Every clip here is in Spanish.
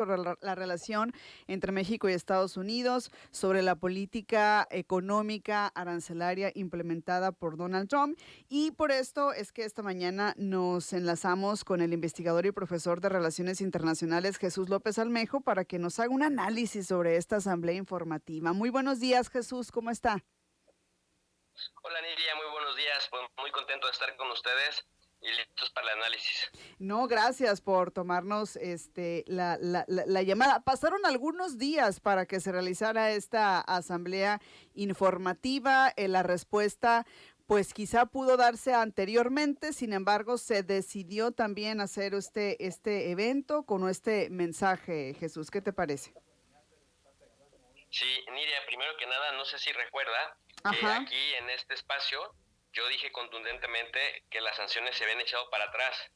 sobre la relación entre México y Estados Unidos, sobre la política económica arancelaria implementada por Donald Trump. Y por esto es que esta mañana nos enlazamos con el investigador y profesor de Relaciones Internacionales Jesús López Almejo para que nos haga un análisis sobre esta asamblea informativa. Muy buenos días, Jesús, ¿cómo está? Hola Nidia, muy buenos días, pues muy contento de estar con ustedes y listos para el análisis. No, gracias por tomarnos la llamada. Pasaron algunos días para que se realizara esta asamblea informativa. La respuesta, pues quizá pudo darse anteriormente, sin embargo, se decidió también hacer este evento con este mensaje. Jesús, ¿qué te parece? Sí, Nidia, primero que nada, no sé si recuerda que Ajá. aquí en este espacio yo dije contundentemente que las sanciones se habían echado para atrás.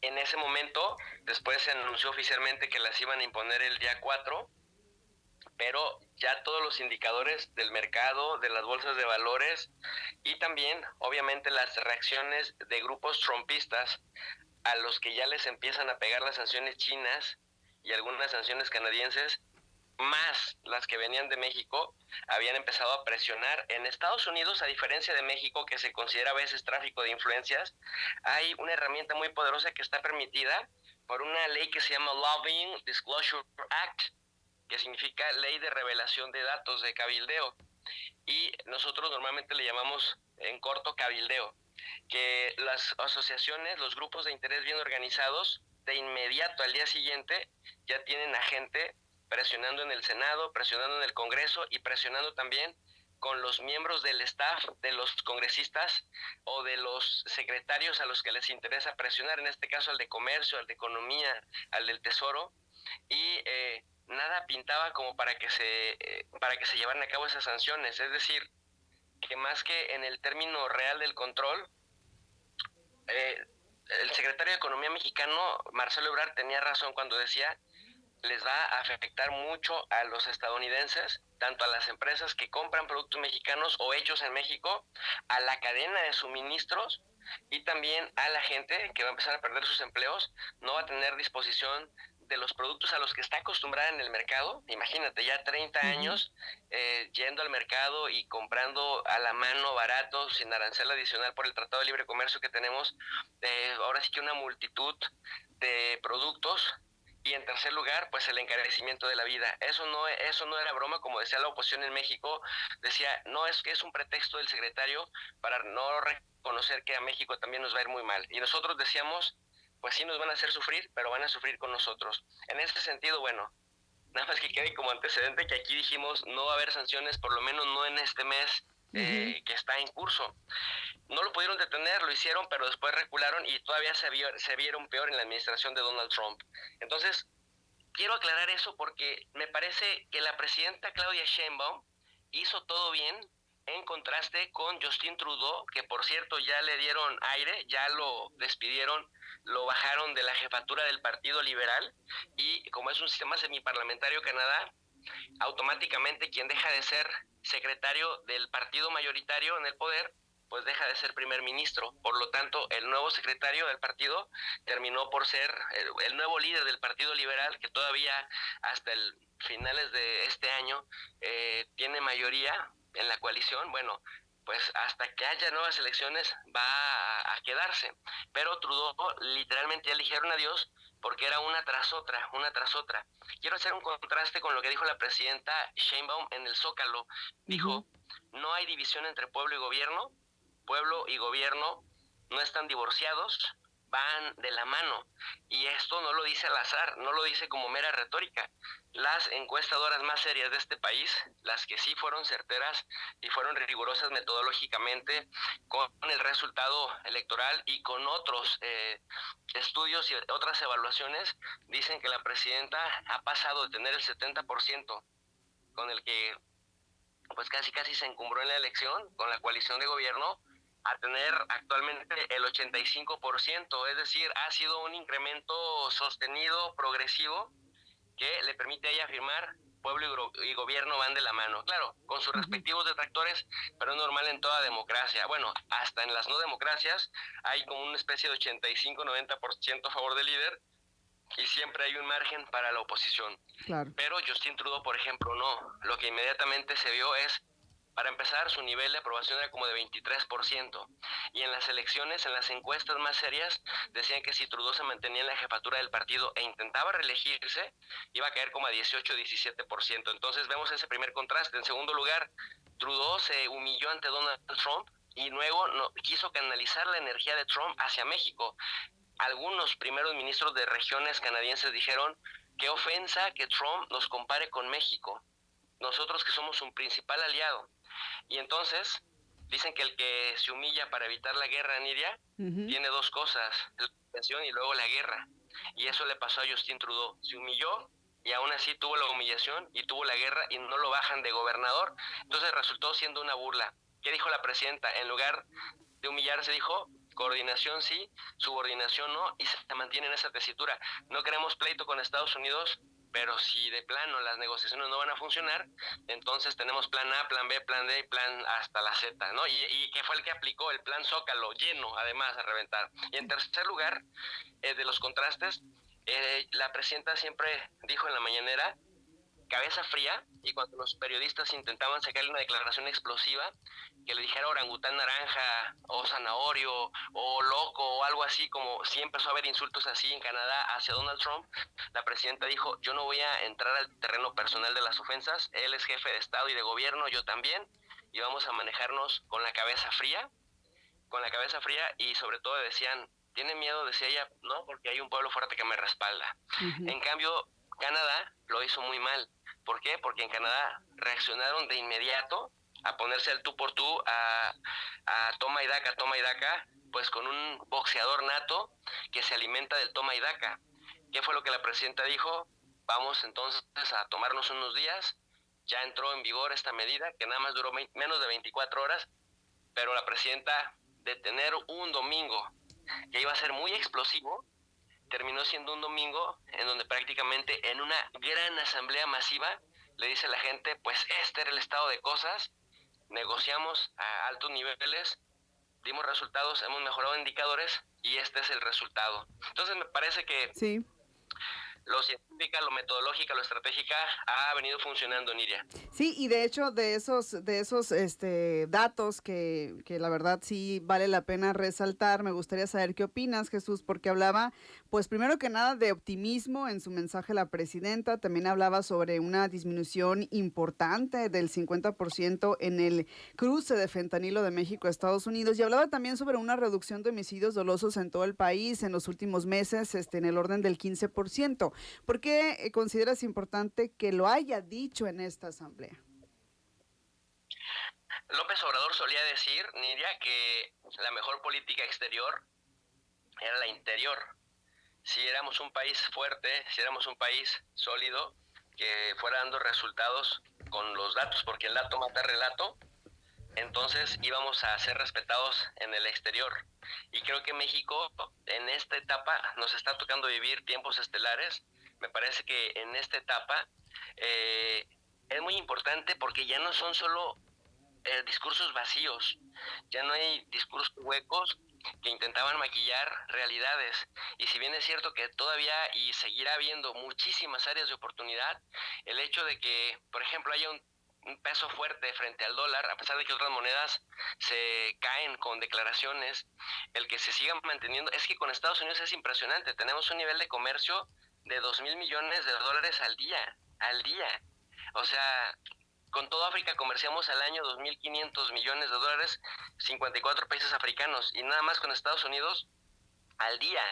En ese momento, después se anunció oficialmente que las iban a imponer el día 4, pero ya todos los indicadores del mercado, de las bolsas de valores y también, obviamente, las reacciones de grupos trumpistas a los que ya les empiezan a pegar las sanciones chinas y algunas sanciones canadienses, más las que venían de México, habían empezado a presionar. En Estados Unidos, a diferencia de México, que se considera a veces tráfico de influencias, hay una herramienta muy poderosa que está permitida por una ley que se llama Lobbying Disclosure Act, que significa ley de revelación de datos de cabildeo. Y nosotros normalmente le llamamos en corto cabildeo, que las asociaciones, los grupos de interés bien organizados, de inmediato al día siguiente ya tienen a gente presionando en el Senado, presionando en el Congreso y presionando también con los miembros del staff de los congresistas o de los secretarios a los que les interesa presionar, en este caso al de Comercio, al de Economía, al del Tesoro, y nada pintaba como para que se llevaran a cabo esas sanciones, es decir, que más que en el término real del control, eh, el secretario de Economía mexicano, Marcelo Ebrard, tenía razón cuando decía les va a afectar mucho a los estadounidenses, tanto a las empresas que compran productos mexicanos o hechos en México, a la cadena de suministros y también a la gente que va a empezar a perder sus empleos, no va a tener disposición de los productos a los que está acostumbrada en el mercado. Imagínate, ya 30 Ujú. años yendo al mercado y comprando a la mano barato, sin arancel adicional por el Tratado de Libre Comercio que tenemos, ahora sí que una multitud de productos. Y en tercer lugar, pues el encarecimiento de la vida. Eso no era broma, como decía la oposición en México, decía, no, es que es un pretexto del secretario para no reconocer que a México también nos va a ir muy mal. Y nosotros decíamos, pues sí nos van a hacer sufrir, pero van a sufrir con nosotros. En ese sentido, bueno, nada más que quede como antecedente que aquí dijimos no va a haber sanciones, por lo menos no en este mes Ujú. que está en curso. No lo pudieron detener, lo hicieron, pero después recularon y todavía se vieron peor en la administración de Donald Trump. Entonces, quiero aclarar eso porque me parece que la presidenta Claudia Sheinbaum hizo todo bien en contraste con Justin Trudeau, que por cierto ya le dieron aire, ya lo despidieron, lo bajaron de la jefatura del Partido Liberal y como es un sistema semiparlamentario Canadá, automáticamente quien deja de ser secretario del partido mayoritario en el poder, pues deja de ser primer ministro. Por lo tanto, el nuevo secretario del partido terminó por ser el nuevo líder del Partido Liberal, que todavía hasta el finales de este año tiene mayoría en la coalición. Bueno, pues hasta que haya nuevas elecciones va a quedarse. Pero Trudeau literalmente ya le dijeron adiós porque era una tras otra, una tras otra. Quiero hacer un contraste con lo que dijo la presidenta Sheinbaum en el Zócalo. Ujú. Dijo, no hay división entre pueblo y gobierno no están divorciados, van de la mano. Y esto no lo dice al azar, no lo dice como mera retórica. Las encuestadoras más serias de este país, las que sí fueron certeras y fueron rigurosas metodológicamente con el resultado electoral y con otros estudios y otras evaluaciones, dicen que la presidenta ha pasado de tener el 70% con el que pues casi casi se encumbró en la elección con la coalición de gobierno a tener actualmente el 85%, es decir, ha sido un incremento sostenido, progresivo, que le permite a ella afirmar pueblo y gobierno van de la mano, claro, con sus Ujú. respectivos detractores, pero es normal en toda democracia. Bueno, hasta en las no democracias hay como una especie de 85-90% a favor del líder, y siempre hay un margen para la oposición. Claro. Pero Justin Trudeau, por ejemplo, no. Lo que inmediatamente se vio es, para empezar, su nivel de aprobación era como de 23%. Y en las elecciones, en las encuestas más serias, decían que si Trudeau se mantenía en la jefatura del partido e intentaba reelegirse, iba a caer como a 18-17%. Entonces vemos ese primer contraste. En segundo lugar, Trudeau se humilló ante Donald Trump y luego no, quiso canalizar la energía de Trump hacia México. Algunos primeros ministros de regiones canadienses dijeron: qué ofensa que Trump nos compare con México, nosotros que somos un principal aliado. Y entonces dicen que el que se humilla para evitar la guerra, Nidia, Ujú. tiene dos cosas: la humillación y luego la guerra. Y eso le pasó a Justin Trudeau. Se humilló y aún así tuvo la humillación y tuvo la guerra y no lo bajan de gobernador. Entonces resultó siendo una burla. ¿Qué dijo la presidenta? En lugar de humillarse, dijo: coordinación sí, subordinación no, y se mantiene en esa tesitura. No queremos pleito con Estados Unidos, pero si de plano las negociaciones no van a funcionar, entonces tenemos plan A, plan B, plan D y plan hasta la Z, ¿no? Y que fue el que aplicó el plan Zócalo, lleno, además, a reventar. Y en tercer lugar, de los contrastes, la presidenta siempre dijo en la mañanera: cabeza fría, y cuando los periodistas intentaban sacarle una declaración explosiva, que le dijera orangután naranja, o zanahorio, o loco, o algo así, como sí empezó a haber insultos así en Canadá hacia Donald Trump, la presidenta dijo: yo no voy a entrar al terreno personal de las ofensas, él es jefe de Estado y de gobierno, yo también, y vamos a manejarnos con la cabeza fría, y sobre todo decían: ¿tiene miedo? Decía ella: no, porque hay un pueblo fuerte que me respalda. Ujú. En cambio, Canadá lo hizo muy mal. ¿Por qué? Porque en Canadá reaccionaron de inmediato a ponerse al tú por tú, a toma y daca, pues con un boxeador nato que se alimenta del toma y daca. ¿Qué fue lo que la presidenta dijo? Vamos entonces a tomarnos unos días. Ya entró en vigor esta medida, que nada más duró menos de 24 horas, pero la presidenta, de tener un domingo que iba a ser muy explosivo, terminó siendo un domingo en donde prácticamente en una gran asamblea masiva le dice a la gente: pues este era el estado de cosas, negociamos a altos niveles, dimos resultados, hemos mejorado indicadores y este es el resultado. Entonces me parece que Sí. lo científica, lo metodológica, lo estratégica ha venido funcionando, Nidia. Sí, y de hecho de esos datos que la verdad sí vale la pena resaltar, me gustaría saber qué opinas, Jesús, porque hablaba, pues primero que nada, de optimismo en su mensaje la presidenta, también hablaba sobre una disminución importante del 50% en el cruce de fentanilo de México a Estados Unidos, y hablaba también sobre una reducción de homicidios dolosos en todo el país en los últimos meses, en el orden del 15%. ¿Por qué consideras importante que lo haya dicho en esta asamblea? López Obrador solía decir, Nidia, que la mejor política exterior era la interior. Si éramos un país fuerte, si éramos un país sólido, que fuera dando resultados con los datos, porque el dato mata relato, entonces íbamos a ser respetados en el exterior. Y creo que México en esta etapa nos está tocando vivir tiempos estelares. Me parece que en esta etapa eh, es muy importante porque ya no son solo discursos vacíos, ya no hay discursos huecos que intentaban maquillar realidades. Y si bien es cierto que todavía y seguirá habiendo muchísimas áreas de oportunidad, el hecho de que, por ejemplo, haya un peso fuerte frente al dólar, a pesar de que otras monedas se caen con declaraciones, el que se siga manteniendo, es que con Estados Unidos es impresionante, tenemos un nivel de comercio de 2.000 millones de dólares al día. O sea, con toda África comerciamos al año 2.500 millones de dólares, 54 países africanos, y nada más con Estados Unidos al día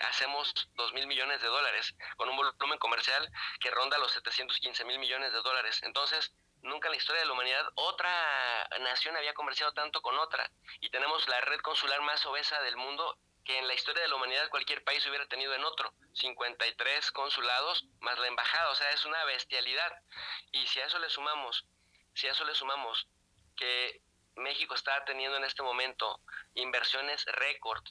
hacemos 2.000 millones de dólares, con un volumen comercial que ronda los 715 mil millones de dólares. Entonces, nunca en la historia de la humanidad otra nación había comerciado tanto con otra. Y tenemos la red consular más obesa del mundo, que en la historia de la humanidad cualquier país hubiera tenido en otro. 53 consulados más la embajada, o sea, es una bestialidad. Y si a eso le sumamos que México está teniendo en este momento inversiones récord,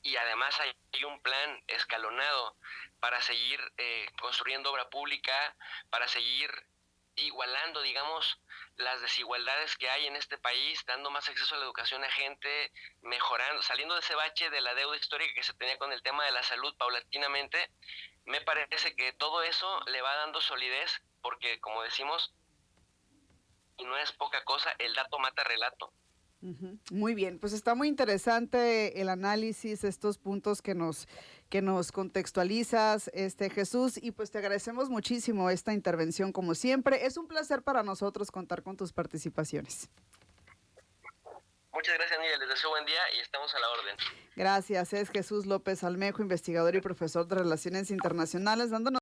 y además hay un plan escalonado para seguir construyendo obra pública, para seguir igualando, digamos, las desigualdades que hay en este país, dando más acceso a la educación a gente, mejorando, saliendo de ese bache de la deuda histórica que se tenía con el tema de la salud paulatinamente. Me parece que todo eso le va dando solidez porque, como decimos, y no es poca cosa, el dato mata relato. Ujú. Muy bien, pues está muy interesante el análisis, estos puntos que nos contextualizas, Jesús, y pues te agradecemos muchísimo esta intervención como siempre. Es un placer para nosotros contar con tus participaciones. Muchas gracias, Nidia. Les deseo buen día y estamos a la orden. Gracias, es Jesús López Almejo, investigador y profesor de Relaciones Internacionales, dándonos